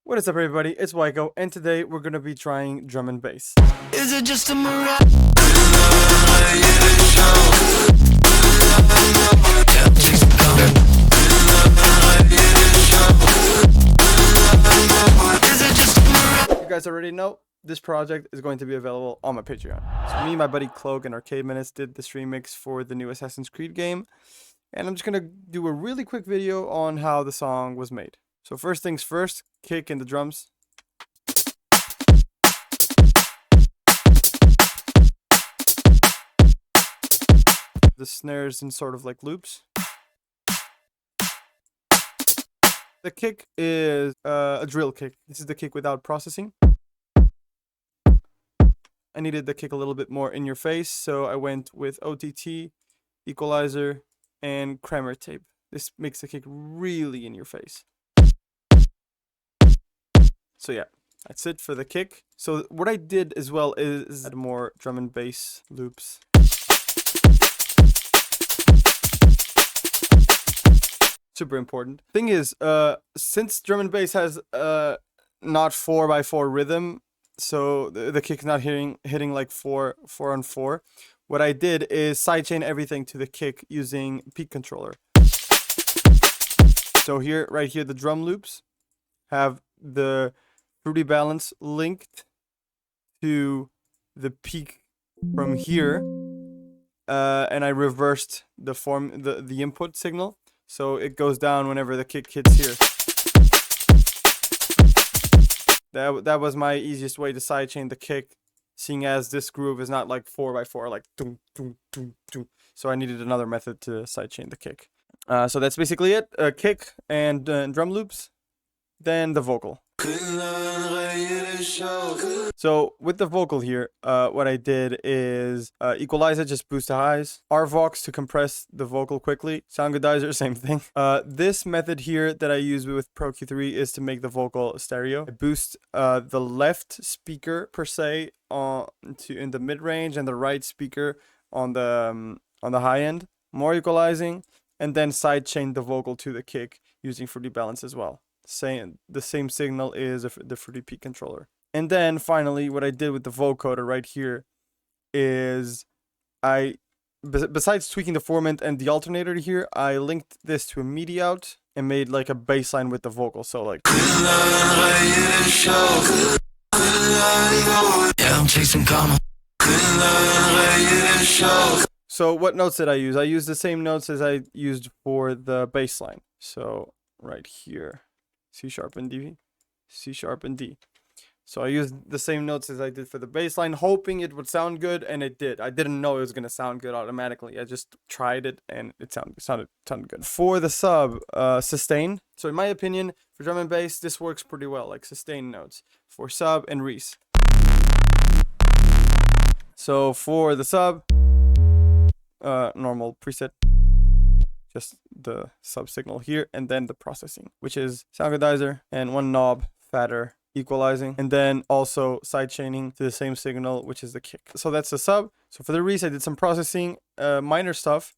What is up, everybody? It's Waiko, and today we're gonna be trying drum and bass. Is it just a mirage? You guys already know this project is going to be available on my Patreon. So me, my buddy Cloak, and Arcade Menace did the stream mix for the new Assassin's Creed game, and I'm just gonna do a really quick video on how the song was made. So first things first, kick in the drums. The snares in sort of like loops. The kick is a drill kick. This is the kick without processing. I needed the kick a little bit more in your face, so I went with OTT, equalizer, and Kramer tape. This makes the kick really in your face. So yeah, that's it for the kick. So what I did as well is add more drum and bass loops. Super important. Thing is, since drum and bass has not 4x4 rhythm, so the kick's not hitting like 4-on-4. What I did is sidechain everything to the kick using peak controller. So here, right here, the drum loops have the fruity balance linked to the peak from here, and I reversed the input signal, so it goes down whenever the kick hits here. That was my easiest way to sidechain the kick, seeing as this groove is not like 4x4, like doom, doom, doom, doom. So I needed another method to sidechain the kick. So that's basically it. Kick and drum loops, then the vocal. So with the vocal here, what I did is equalizer, just boost the highs, RVox to compress the vocal quickly, soundgoodizer, same thing. This method here that I use with Pro Q3 is to make the vocal stereo. I boost the left speaker per se in the mid range, and the right speaker on the high end, more equalizing, and then sidechain the vocal to the kick using fruity balance as well. The same signal is the fruity peak controller. And then finally, what I did with the vocoder right here is besides tweaking the formant and the alternator here, I linked this to a MIDI out and made like a bass line with the vocal. So like, Yeah, I'm chasing karma. So what notes did I use? I used the same notes as I used for the bass line. So right here, C sharp and D, C sharp and D. So I used the same notes as I did for the bass line, hoping it would sound good, and it did. I didn't know it was gonna sound good automatically. I just tried it, and it sounded good. For the sub, sustain. So in my opinion, for drum and bass, this works pretty well, like sustain notes for sub and res. So for the sub, normal preset, just the sub signal here, and then the processing, which is soundgoodizer and one knob, fader, equalizing, and then also sidechaining to the same signal, which is the kick. So that's the sub. So for the res, I did some processing, minor stuff,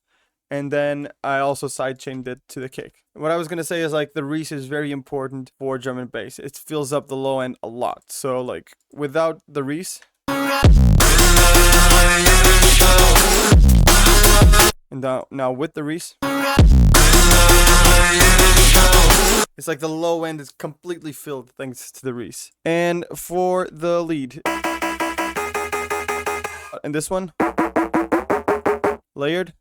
and then I also sidechained it to the kick. What I was gonna say is like the res is very important for drum and bass. It fills up the low end a lot. So like without the res, and now with the res, it's like the low end is completely filled thanks to the res. And for the lead, and this one, layered,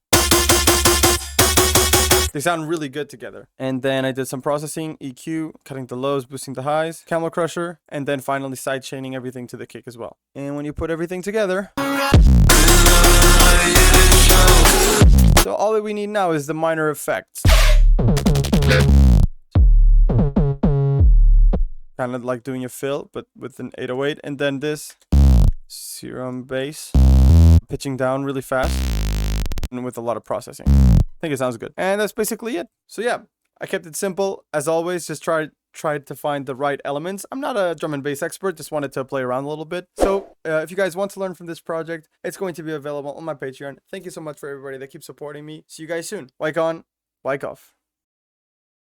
they sound really good together. And then I did some processing, EQ, cutting the lows, boosting the highs, Camel Crusher, and then finally sidechaining everything to the kick as well. And when you put everything together, so all that we need now is the minor effects. Kind of like doing a fill, but with an 808, and then this serum bass, pitching down really fast, and with a lot of processing. I think it sounds good. And that's basically it. So yeah, I kept it simple. As always, just tried to find the right elements. I'm not a drum and bass expert, just wanted to play around a little bit. So if you guys want to learn from this project, it's going to be available on my Patreon. Thank you so much for everybody that keeps supporting me. See you guys soon. Wike on, wike off.